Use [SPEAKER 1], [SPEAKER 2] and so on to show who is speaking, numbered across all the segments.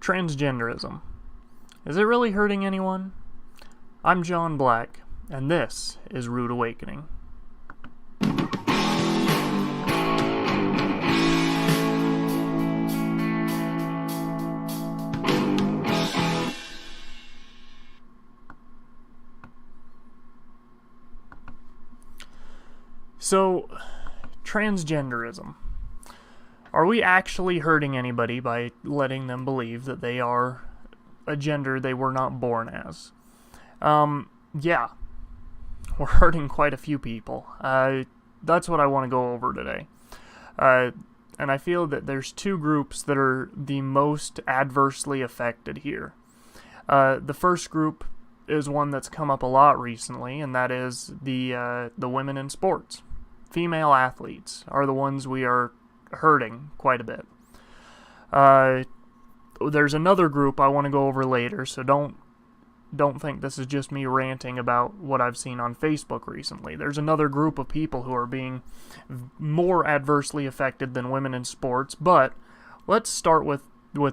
[SPEAKER 1] Transgenderism. Is it really hurting anyone? I'm John Black, and this is Rude Awakening. So, transgenderism. Are we actually hurting anybody by letting them believe that they are a gender they were not born as? Yeah. We're hurting quite a few people. That's what I want to go over today. And I feel that there's two groups that are the most adversely affected here. The first group is one that's come up a lot recently, and that is the women in sports. Female athletes are the ones we are hurting quite a bit. There's another group I want to go over later, so don't think this is just me ranting about what I've seen on Facebook recently. There's another group of people who are being more adversely affected than women in sports, but let's start with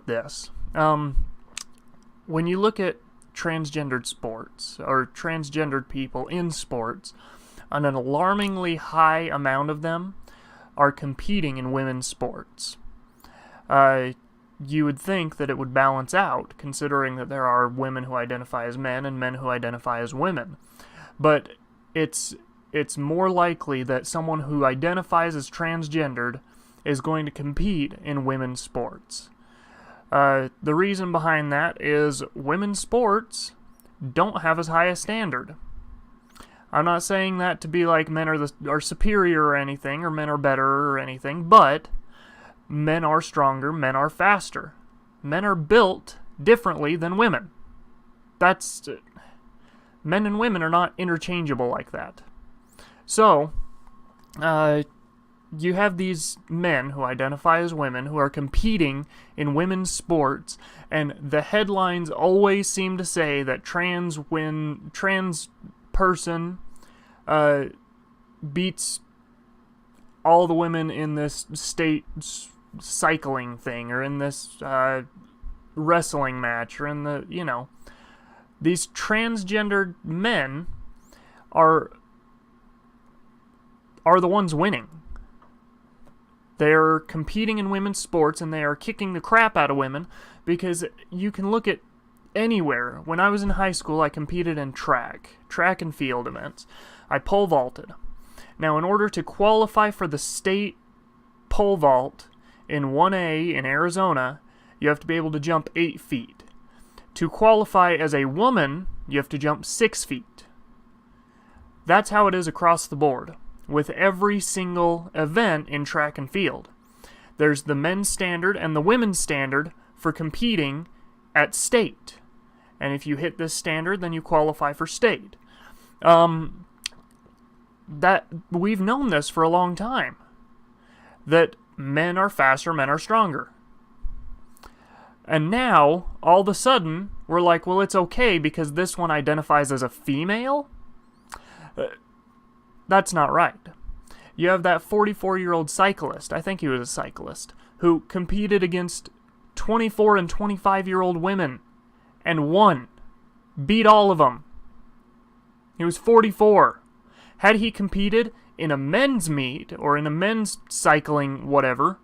[SPEAKER 1] this. When you look at transgendered sports, or transgendered people in sports, an alarmingly high amount of them are competing in women's sports. You would think that it would balance out, considering that there are women who identify as men and men who identify as women. But it's more likely that someone who identifies as transgendered is going to compete in women's sports. The reason behind that is women's sports don't have as high a standard. I'm not saying that to be like men are superior or anything, or men are better or anything, but men are stronger, men are faster. Men are built differently than women. Men and women are not interchangeable like that. So, you have these men who identify as women who are competing in women's sports, and the headlines always seem to say that trans person beats all the women in this state cycling thing, or in this wrestling match, or in the, these transgendered men are the ones winning. They're competing in women's sports, and they are kicking the crap out of women, because you can look at anywhere. When I was in high school, I competed in track and field events. I pole vaulted. Now, in order to qualify for the state pole vault in 1A in Arizona, you have to be able to jump 8 feet. To qualify as a woman, you have to jump 6 feet. That's how it is across the board, with every single event in track and field. There's the men's standard and the women's standard for competing at state. And if you hit this standard, then you qualify for state. That we've known this for a long time. That men are faster, men are stronger. And now, all of a sudden, we're like, well, it's okay because this one identifies as a female? That's not right. You have that 44-year-old cyclist, I think he was a cyclist, who competed against 24 and 25-year-old women and won. Beat all of them. He was 44. Had he competed in a men's meet, or in a men's cycling whatever,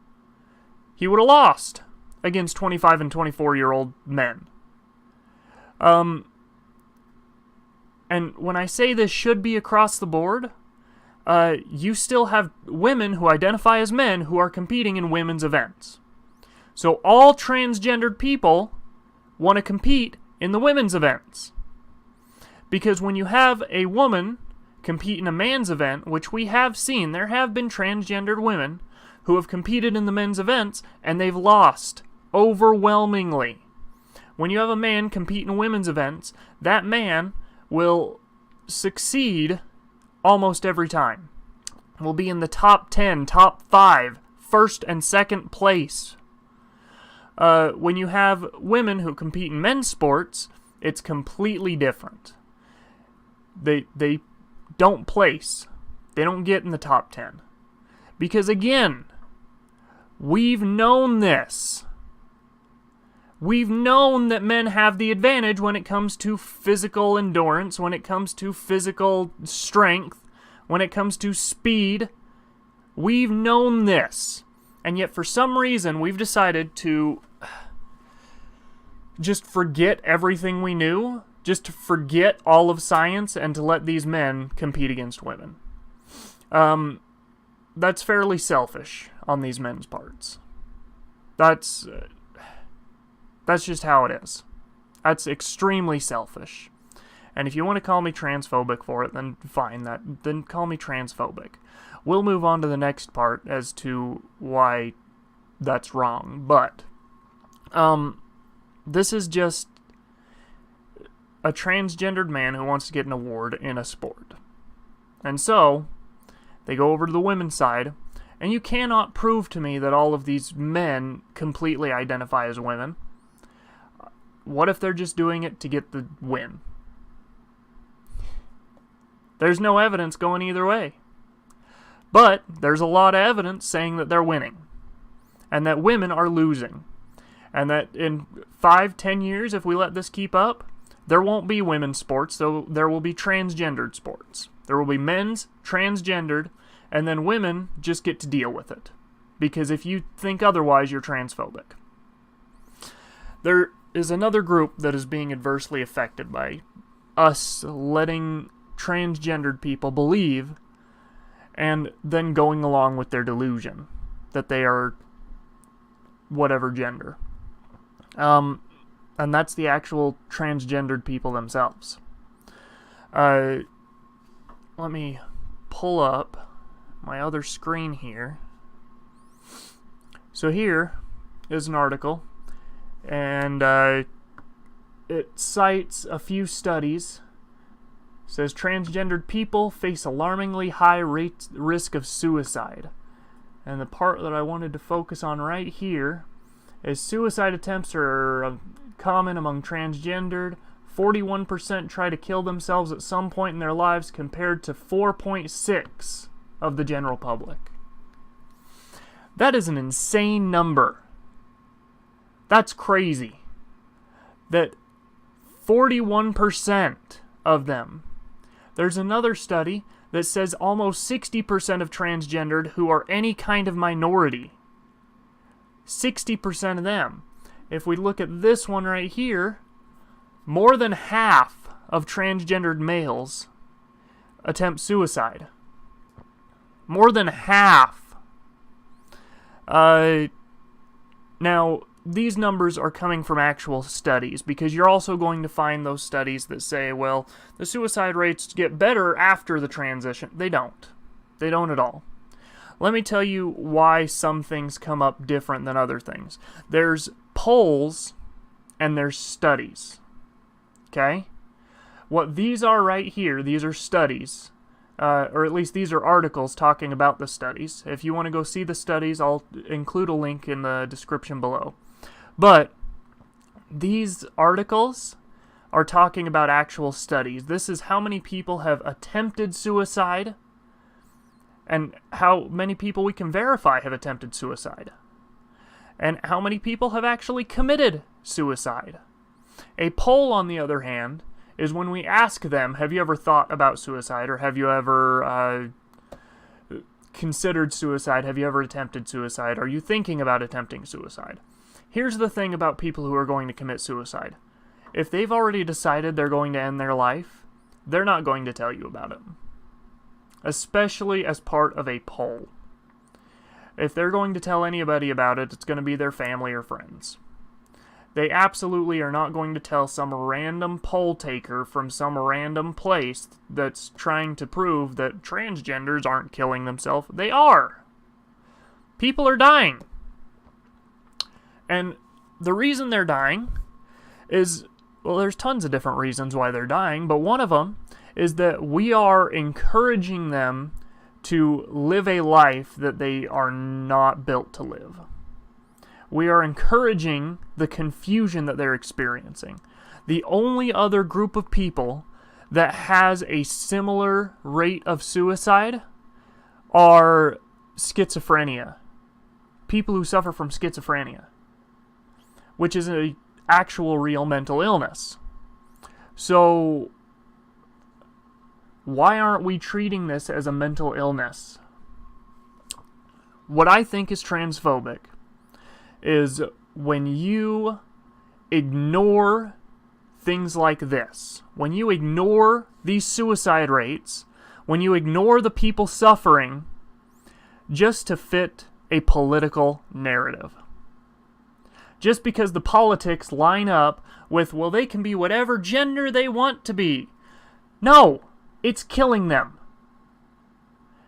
[SPEAKER 1] he would have lost against 25 and 24-year-old men. And when I say this should be across the board, you still have women who identify as men who are competing in women's events. So all transgendered people want to compete in the women's events. Because when you have a woman compete in a man's event, which we have seen, there have been transgendered women who have competed in the men's events, and they've lost overwhelmingly. When you have a man compete in women's events, that man will succeed almost every time. Will be in the top 10, top 5, first and second place. When you have women who compete in men's sports, it's completely different. They don't place. They don't get in the top 10. Because again, we've known this. We've known that men have the advantage when it comes to physical endurance, when it comes to physical strength, when it comes to speed. We've known this. And yet for some reason we've decided to just forget everything we knew, just to forget all of science and to let these men compete against women. That's fairly selfish on these men's parts. That's just how it is. That's extremely selfish. And if you want to call me transphobic for it, then fine. Then call me transphobic. We'll move on to the next part as to why that's wrong. But this is just a transgendered man who wants to get an award in a sport. And so they go over to the women's side, and you cannot prove to me that all of these men completely identify as women. What if they're just doing it to get the win? There's no evidence going either way. But there's a lot of evidence saying that they're winning. And that women are losing. And that in 5-10 years, if we let this keep up, there won't be women's sports, though there will be transgendered sports. There will be men's transgendered, and then women just get to deal with it. Because if you think otherwise, you're transphobic. There is another group that is being adversely affected by us letting transgendered people believe and then going along with their delusion that they are whatever gender. And that's the actual transgendered people themselves. Let me pull up my other screen here. So here is an article, and it cites a few studies. It says transgendered people face alarmingly high risk of suicide. And the part that I wanted to focus on right here is suicide attempts are common among transgendered. 41% try to kill themselves at some point in their lives compared to 4.6% of the general public. That is an insane number. That's crazy. That 41% of them. There's another study that says almost 60% of transgendered who are any kind of minority. 60% of them. If we look at this one right here, more than half of transgendered males attempt suicide. More than half. Now, these numbers are coming from actual studies, because you're also going to find those studies that say, well, the suicide rates get better after the transition. They don't. They don't at all. Let me tell you why some things come up different than other things. There's polls and there's studies. Okay? What these are right here, these are studies. Or at least these are articles talking about the studies. If you want to go see the studies, I'll include a link in the description below. But these articles are talking about actual studies. This is how many people have attempted suicide and how many people we can verify have attempted suicide. And how many people have actually committed suicide. A poll, on the other hand, is when we ask them, have you ever thought about suicide, or have you ever considered suicide, have you ever attempted suicide, are you thinking about attempting suicide? Here's the thing about people who are going to commit suicide. If they've already decided they're going to end their life, they're not going to tell you about it. Especially as part of a poll. If they're going to tell anybody about it, it's going to be their family or friends. They absolutely are not going to tell some random poll taker from some random place that's trying to prove that transgenders aren't killing themselves. They are. People are dying. And the reason they're dying is, well, there's tons of different reasons why they're dying, but one of them is that we are encouraging them to live a life that they are not built to live. We are encouraging the confusion that they're experiencing. The only other group of people that has a similar rate of suicide are schizophrenia. People who suffer from schizophrenia. Which is a actual real mental illness. So why aren't we treating this as a mental illness? What I think is transphobic is when you ignore things like this, when you ignore these suicide rates, when you ignore the people suffering just to fit a political narrative. Just because the politics line up with, well, they can be whatever gender they want to be. No, it's killing them.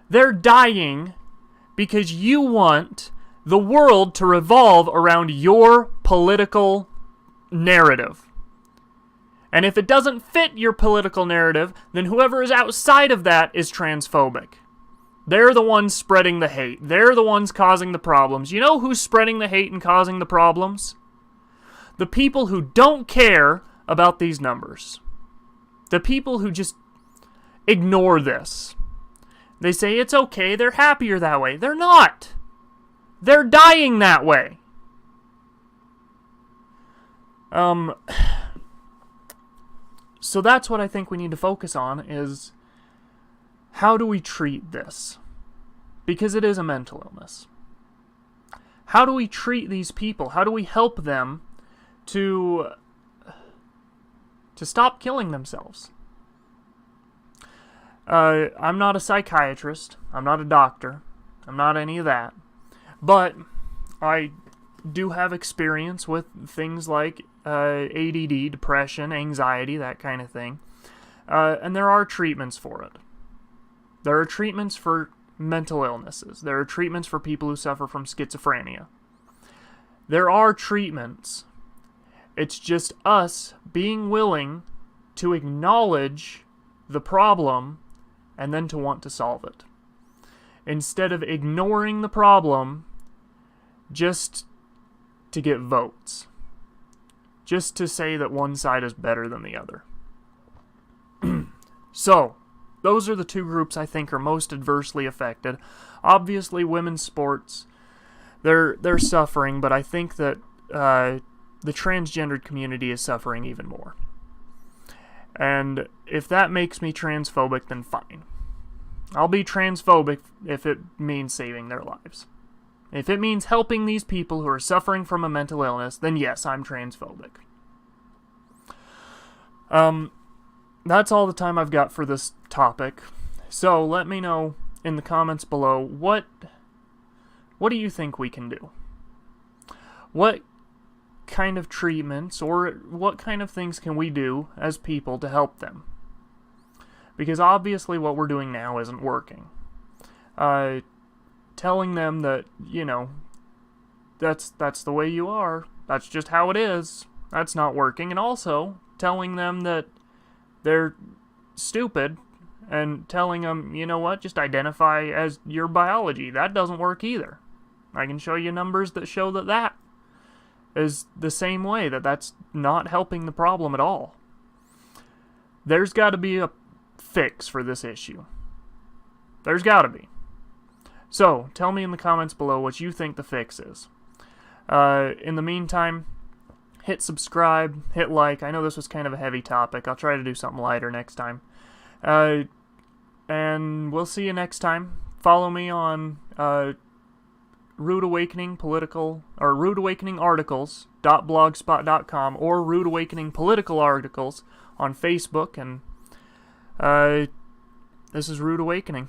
[SPEAKER 1] They're dying because you want the world to revolve around your political narrative. And if it doesn't fit your political narrative, then whoever is outside of that is transphobic. They're the ones spreading the hate. They're the ones causing the problems. You know who's spreading the hate and causing the problems? The people who don't care about these numbers. The people who just ignore this. They say it's okay, they're happier that way. They're not. They're dying that way. So that's what I think we need to focus on, is how do we treat this? Because it is a mental illness. How do we treat these people? How do we help them to stop killing themselves? I'm not a psychiatrist. I'm not a doctor. I'm not any of that. But I do have experience with things like ADD, depression, anxiety, that kind of thing. And there are treatments for it. There are treatments for mental illnesses. There are treatments for people who suffer from schizophrenia. There are treatments. It's just us being willing to acknowledge the problem and then to want to solve it. Instead of ignoring the problem just to get votes. Just to say that one side is better than the other. So, those are the two groups I think are most adversely affected. Obviously, women's sports, they're suffering, but I think that the transgendered community is suffering even more. And if that makes me transphobic, then fine. I'll be transphobic if it means saving their lives. If it means helping these people who are suffering from a mental illness, then yes, I'm transphobic. That's all the time I've got for this topic. So let me know in the comments below, what do you think we can do? What kind of treatments or what kind of things can we do as people to help them? Because obviously what we're doing now isn't working. Telling them that, you know, that's the way you are, that's just how it is, that's not working. And also telling them that they're stupid and telling them, you know what, just identify as your biology. That doesn't work either. I can show you numbers that show that is the same way, that's not helping the problem at all. There's got to be a fix for this issue. There's got to be. So, tell me in the comments below what you think the fix is. In the meantime, hit subscribe, hit like. I know this was kind of a heavy topic. I'll try to do something lighter next time. And we'll see you next time. Follow me on rudeawakeningarticles.blogspot.com or Rude Awakening Political Articles on Facebook. And this is Rude Awakening.